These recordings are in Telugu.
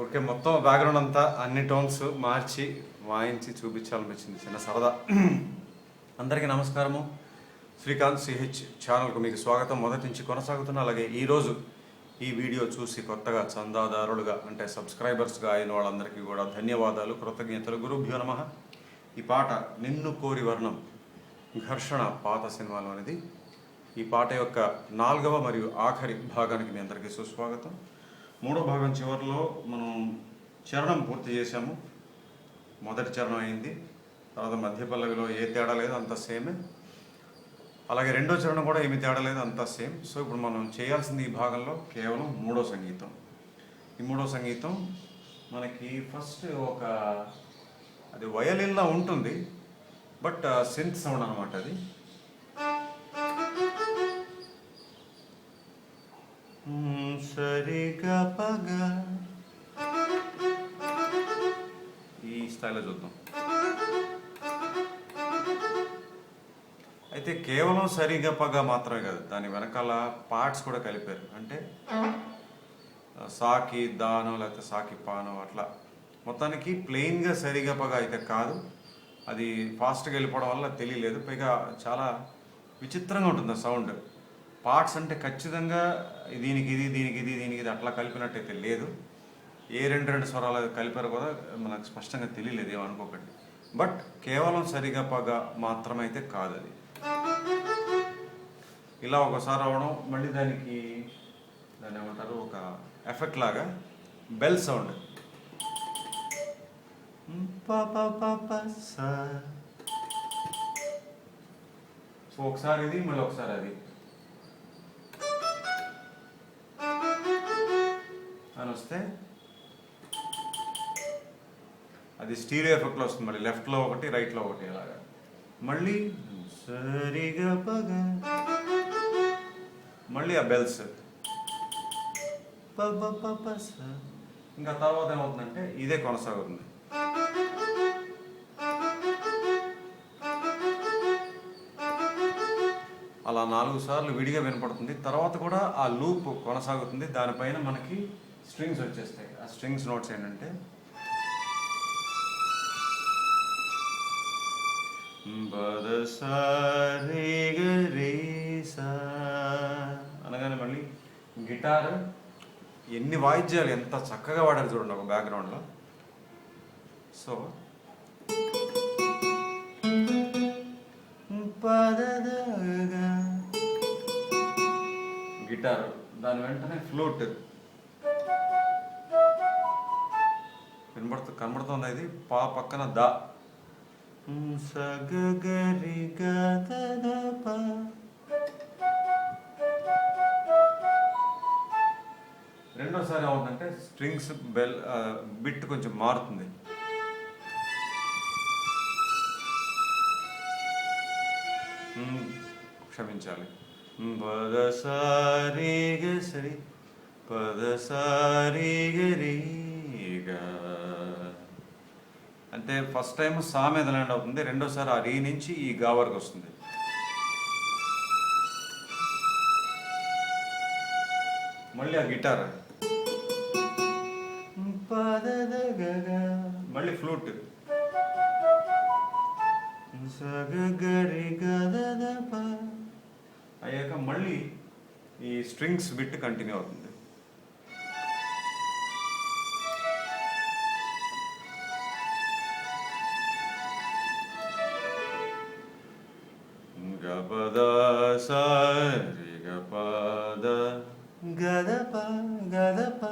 ఓకే, మొత్తం బ్యాక్గ్రౌండ్ అంతా అన్ని టోన్స్ మార్చి వాయించి చూపించాలనిపించింది, చిన్న సరదా. అందరికీ నమస్కారము. శ్రీకాంత్ సిహెచ్ ఛానల్కు మీకు స్వాగతం. మొదటి నుంచి కొనసాగుతున్న, అలాగే ఈరోజు ఈ వీడియో చూసి కొత్తగా చందాదారులుగా అంటే సబ్స్క్రైబర్స్గా అయిన వాళ్ళందరికీ కూడా ధన్యవాదాలు, కృతజ్ఞతలు. గురుభ్యో నమః. ఈ పాట నిన్ను కోరి వర్ణం, ఘర్షణ పాత సినిమాలో అనేది. ఈ పాట యొక్క 4వ మరియు ఆఖరి భాగానికి మీ అందరికీ సుస్వాగతం. 3వ భాగం చివరిలో మనం చరణం పూర్తి చేశాము. మొదటి చరణం అయింది, తర్వాత మధ్య పల్లవిలో ఏ తేడా లేదు, అంత సేమే. అలాగే రెండో చరణం కూడా ఏమి తేడా లేదు, అంతా సేమ్. సో ఇప్పుడు మనం చేయాల్సింది ఈ భాగంలో కేవలం 3వ సంగీతం. ఈ 3వ సంగీతం మనకి ఫస్ట్ అది వయలిన్లా ఉంటుంది, బట్ సింత్ సౌండ్ అనమాట. అది సరిగా పగా ఈ స్టైల్లో చూద్దాం. అయితే కేవలం సరిగా పగా మాత్రమే కాదు, దాని వెనకాల పార్ట్స్ కూడా కలిపారు. అంటే సాకి దానో లేకపోతే సాకి పానో అట్లా. మొత్తానికి ప్లెయిన్గా సరిగా పగా అయితే కాదు, అది ఫాస్ట్గా వెళ్ళిపోవడం వల్ల తెలియలేదు. పైగా చాలా విచిత్రంగా ఉంటుంది ఆ సౌండ్. పార్ట్స్ అంటే ఖచ్చితంగా దీనికి ఇది దీనికి ఇది దీనికి ఇది అట్లా కలిపినట్టయితే లేదు. ఏ రెండు స్వరాలు కలిపారు కూడా మనకు స్పష్టంగా తెలియలేదు, ఏమనుకోకండి. బట్ కేవలం సరిగా పగా మాత్రమే అయితే కాదు అది. ఇలా ఒకసారి అవడం, మళ్ళీ దాన్ని ఏమంటారు, ఒక ఎఫెక్ట్ లాగా బెల్ సౌండ్. సో ఒకసారి ఇది, మళ్ళీ ఒకసారి అది అని వస్తే అది స్టీరియో ఎఫెక్ట్లో వస్తుంది. మళ్ళీ లెఫ్ట్లో ఒకటి, రైట్లో ఒకటి, అలాగా. మళ్ళీ సరిగా పగా, మళ్ళీ ఆ బెల్స్. ఇంకా తర్వాత ఏమవుతుందంటే ఇదే కొనసాగుతుంది. అలా 4 సార్లు విడిగా వినపడుతుంది. తర్వాత కూడా ఆ లూప్ కొనసాగుతుంది. దానిపైన మనకి స్ట్రింగ్స్ వచ్చేస్తాయి. ఆ స్ట్రింగ్స్ నోట్స్ ఏంటంటే అనగానే మళ్ళీ గిటార్, ఎన్ని వాయిద్యాలు ఎంత చక్కగా వాడారు చూడండి ఒక బ్యాక్గ్రౌండ్లో. సో గిటార్, దాని వెంటనే ఫ్లూట్ కనబడుతుంది. ఇది పా పక్కన ద సగరి గద ప. రెండోసారి ఏమవుతుందంటే స్ట్రింగ్స్ బెల్ బిట్ కొంచెం మారుతుంది. క్షమించాలి. పదసారి గరి పదసారి గరి. అంటే ఫస్ట్ టైం సా మీద ల్యాండ్ అవుతుంది, రెండోసారి ఆ రీ నుంచి ఈ గా వరకు వస్తుంది. మళ్ళీ ఆ గిటార్, మళ్ళీ ఫ్లూట్ అయ్యాక మళ్ళీ ఈ స్ట్రింగ్స్ బిట్ కంటిన్యూ అవుతుంది. గపద సరి గపద గదప గదప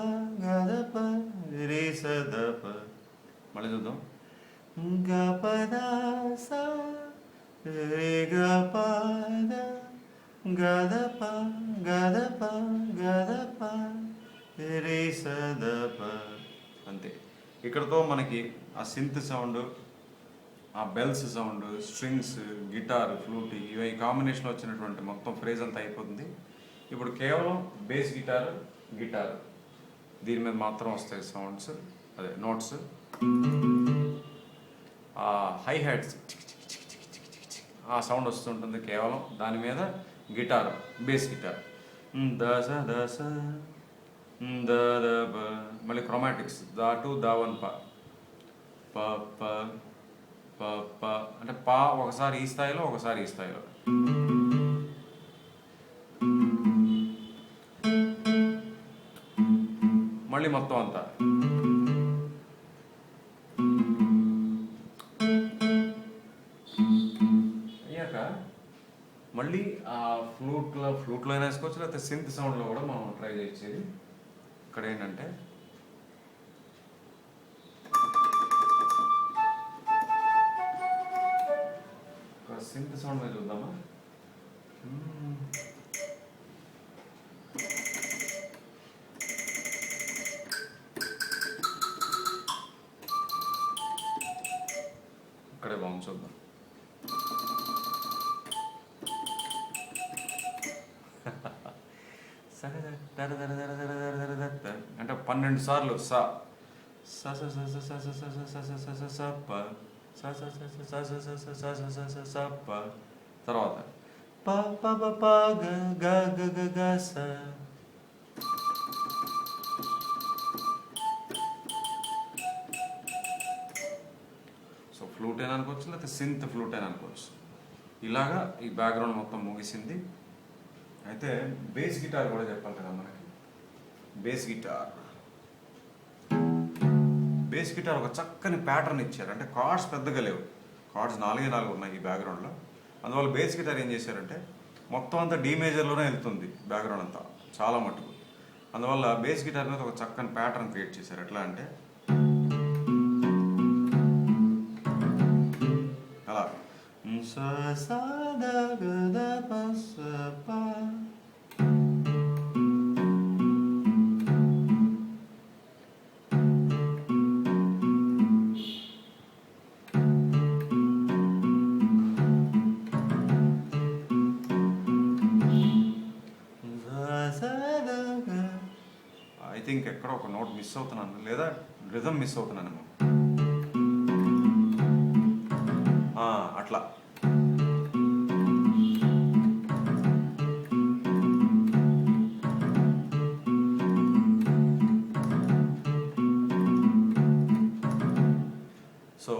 గదప రే సదప. మళ్ళీ చూద్దాం. గపద సరి గపద గదప గదప గదప రే సదప. అంతే. ఇక్కడతో మనకి ఆ సింత్ సౌండ్, ఆ bells sound, strings, guitar, flute, ఇవి కాంబినేషన్లో వచ్చినటువంటి మొత్తం ఫ్రేజ్ అంతా అయిపోతుంది. ఇప్పుడు కేవలం బేస్ గిటార్ దీని మీద మాత్రం వస్తాయి సౌండ్స్, అదే నోట్స్. ఆ హై హ్యాట్స్ ఆ సౌండ్ వస్తుంటుంది కేవలం దాని మీద గిటార్, బేస్ గిటార్. దస దస ద ద బ. మళ్ళీ క్రోమాటిక్స్ దా టు దా వన్ ప ప ప ప ప అంటే పా ఒకసారి ఈ స్థాయిలో ఒకసారి ఈ స్థాయిలో. మళ్ళీ మొత్తం అంతా అయ్యాక మళ్ళీ ఆ ఫ్లూట్లో అయినా వేసుకోవచ్చు, లేకపోతే సింత్ సౌండ్లో కూడా మనం ట్రై చేయొచ్చేది. ఇక్కడ ఏంటంటే ఒక సింత్ సౌండ్ మీద చూద్దామా. ఇక్కడే బాగుంది, చూద్దాం. అంటే 12 సార్లు సా స స స స స స స స స స స ప స స స స స స స స స స స ప తర్వాత ప ప ప ప గ గ గ గ గ స. సో ఫ్లూట్ అయినా అనుకోవచ్చు, లేకపోతే సింత్ ఫ్లూట్ అయినా అనుకోవచ్చు. ఇలాగా ఈ బ్యాక్గ్రౌండ్ మొత్తం ముగిసింది. అయితే బేస్ గిటార్ కూడా చెప్పాలి కదా మనకి. బేస్ గిటార్ ఒక చక్కని ప్యాటర్న్ ఇచ్చారు. అంటే కార్డ్స్ పెద్దగా లేవు, కార్డ్స్ 4 ఉన్నాయి ఈ బ్యాక్గ్రౌండ్లో. అందువల్ల బేస్ గిటార్ ఏం చేశారంటే మొత్తం అంతా డి మేజర్లోనే వెళ్తుంది బ్యాక్గ్రౌండ్ అంతా చాలా మటుకు. అందువల్ల బేస్ గిటార్ మీద ఒక చక్కని ప్యాటర్న్ క్రియేట్ చేశారు. ఎట్లా అంటే అలా ఐ థింక్ ఎక్కడో ఒక నోట్ మిస్ అవుతున్నాను, లేదా రిథమ్ మిస్ అవుతున్నానేమో. అట్లా సో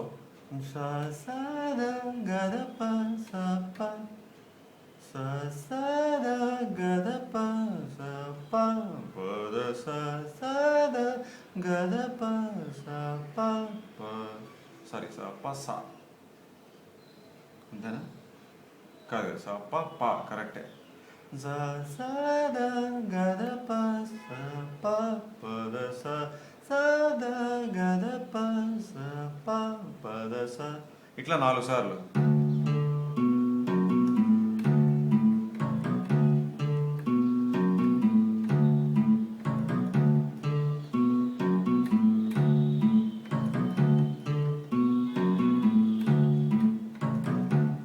సారీ స ప స అంతేనా? కాదు, స ప ప కరెక్టే. ఇట్లా 4 సార్లు.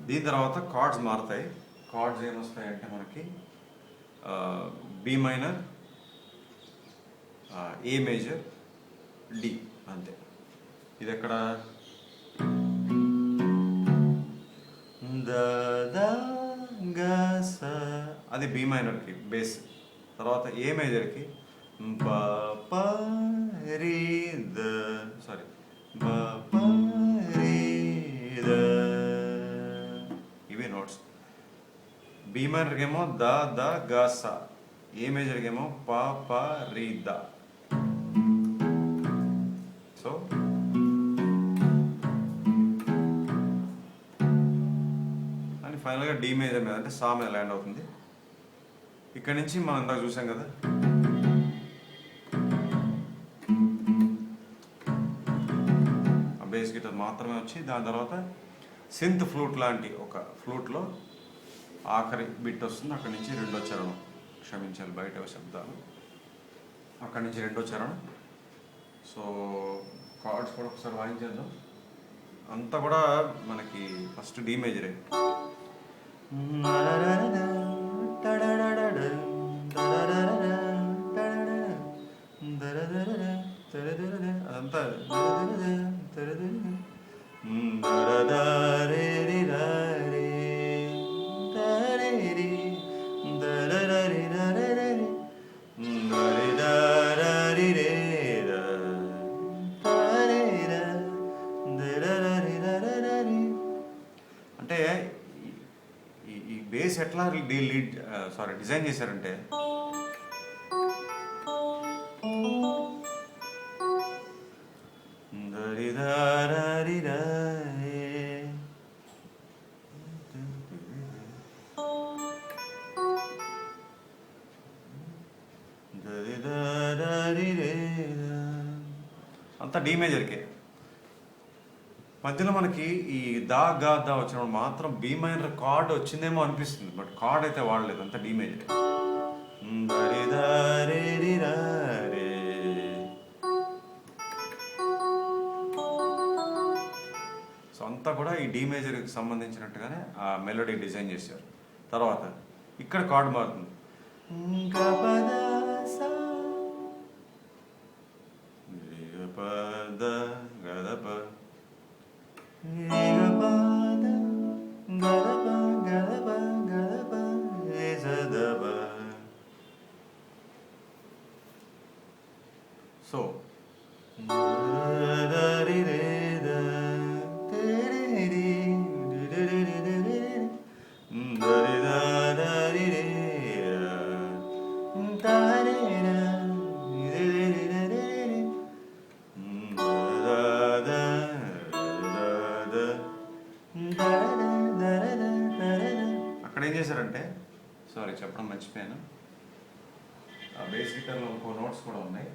దీని తర్వాత కార్డ్స్ మారుతాయి. కార్డ్స్ ఏమొస్తాయంటే మనకి B minor, a major, D, అంతే. ఇది ఎక్కడ అది బి మైనర్కి బేస్. తర్వాత ఏ మేజర్కి సారీ ఇవి నోట్స్. బి మైనర్కి ఏమో ద ద గ స, ఏ మేజర్కి ఏమో ప ప రి ద. సో అని ఫైనల్గా డి మేజర్ మీద అంటే సా మీద ల్యాండ్ అవుతుంది. ఇక్కడ నుంచి మనం ఇందాక చూసాం కదా, ఆ బేస్ గిటార్ మాత్రమే వచ్చి దాని తర్వాత సింత్ ఫ్లూట్ లాంటి ఒక ఫ్లూట్లో ఆఖరి బిట్ వస్తుంది. అక్కడి నుంచి 2వ చరణం, క్షమించాలి బయట శబ్దాలు, అక్కడి నుంచి 2వ చరణం. సో కార్డ్స్ కూడా ఒకసారి వాయించేద్దాం. అంతా కూడా మనకి ఫస్ట్ డి మేజరే. అదంతా అంటే ఈ బేస్ ఎట్లా డిజైన్ చేశారంటే అంతా డి మేజర్కే. మధ్యలో మనకి ఈ దా గా దా వచ్చినప్పుడు మాత్రం బి మైనర్ కార్డ్ వచ్చిందేమో అనిపిస్తుంది, బట్ కార్డ్ అయితే వాడలేదు, అంతా డి మేజర్. సో అంతా కూడా ఈ డి మేజర్కి సంబంధించినట్టుగానే ఆ మెలోడీ డిజైన్ చేశారు. తర్వాత ఇక్కడ కార్డ్ మారుతుంది. సో అక్కడ ఏం చేశారంటే, సారీ చెప్పడం మర్చిపోయాను, ఆ బేస్ గిటార్లో ఇంకో నోట్స్ కూడా ఉన్నాయి.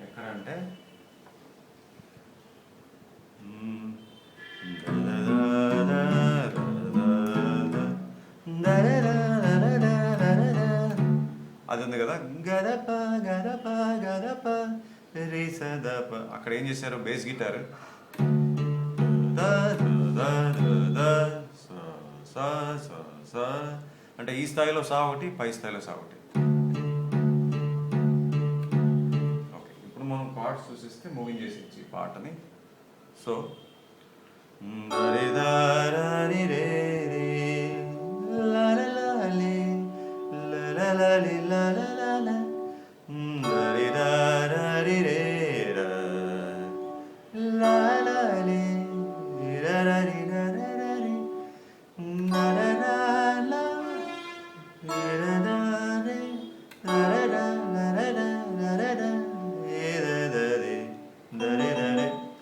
ఎక్కడంటే అది ఉంది కదా, గదప గదప గదప రే సదప. అక్కడ ఏం చేశారు, బేస్ గిటార్ అంటే ఈ స్థాయిలో సా ఒకటి, పై స్థాయిలో సా ఒకటి. ఓకే, ఇప్పుడు మనం పార్ట్స్ చూసిస్తే మూవింగ్ చేసి ఇచ్చి పాటని. సో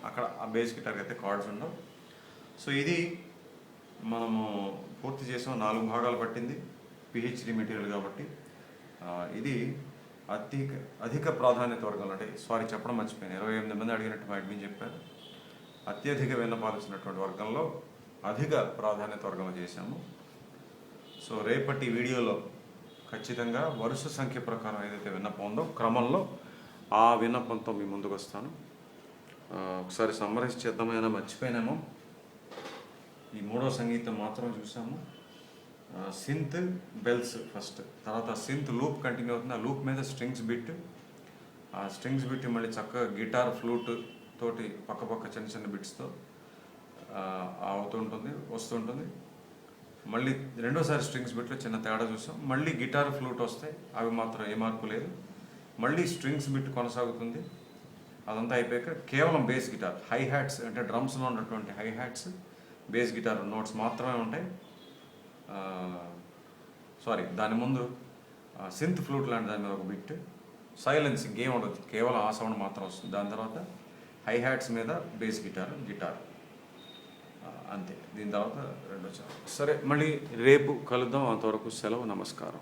అక్కడ ఆ బేస్ గిటార్కి అయితే కార్డ్స్ ఉండవు. సో ఇది మనము పూర్తి చేసాం. 4 భాగాలు పట్టింది, పిహెచ్డి మెటీరియల్ కాబట్టి. ఇది అధిక ప్రాధాన్యత వర్గంలో, అంటే సారీ చెప్పడం మర్చిపోయాను, 28 మంది అడిగినట్టు మా అడ్మిన్ చెప్పారు. అత్యధిక విన్నపాలు ఇచ్చినటువంటి వర్గంలో అధిక ప్రాధాన్యత వర్గంలో చేశాము. సో రేపటి వీడియోలో ఖచ్చితంగా వరుస సంఖ్య ప్రకారం ఏదైతే విన్నపం ఉందో క్రమంలో ఆ విన్నపంతో మీ ముందుకు వస్తాను. ఒకసారి సమ్మరైజ్ చేద్దామైనా మర్చిపోయినాము. ఈ 3వ సంగీతం మాత్రం చూసాము. సింత్ బెల్స్ ఫస్ట్, తర్వాత సింత్ లూప్ కంటిన్యూ అవుతుంది. ఆ లూప్ మీద స్ట్రింగ్స్ బిట్, ఆ స్ట్రింగ్స్ బిట్ మళ్ళీ చక్కగా గిటార్ ఫ్లూట్ తోటి పక్క చిన్న చిన్న బిట్స్తో అవుతుంటుంది, వస్తుంటుంది. మళ్ళీ రెండోసారి స్ట్రింగ్స్ బిట్లో చిన్న తేడా చూసాం. మళ్ళీ గిటార్ ఫ్లూట్ వస్తాయి, అవి మాత్రం ఏ మార్పు లేదు. మళ్ళీ స్ట్రింగ్స్ బిట్ కొనసాగుతుంది. అదంతా అయిపోయాక కేవలం బేస్ గిటార్, హై హ్యాట్స్ అంటే డ్రమ్స్లో ఉన్నటువంటి high hats, base guitar notes మాత్రమే ఉంటాయి. దాని ముందు సింత్ ఫ్లూట్ లాంటి దాని మీద ఒక బిట్, సైలెన్సింగ్ ఏం ఉండదు, కేవలం ఆ సౌండ్ మాత్రం వస్తుంది. దాని తర్వాత హై హ్యాట్స్ మీద బేస్ గిటార్ అంతే. దీని తర్వాత రెండో చాలు. సరే, మళ్ళీ రేపు కలుద్దాం. అంతవరకు సెలవు, నమస్కారం.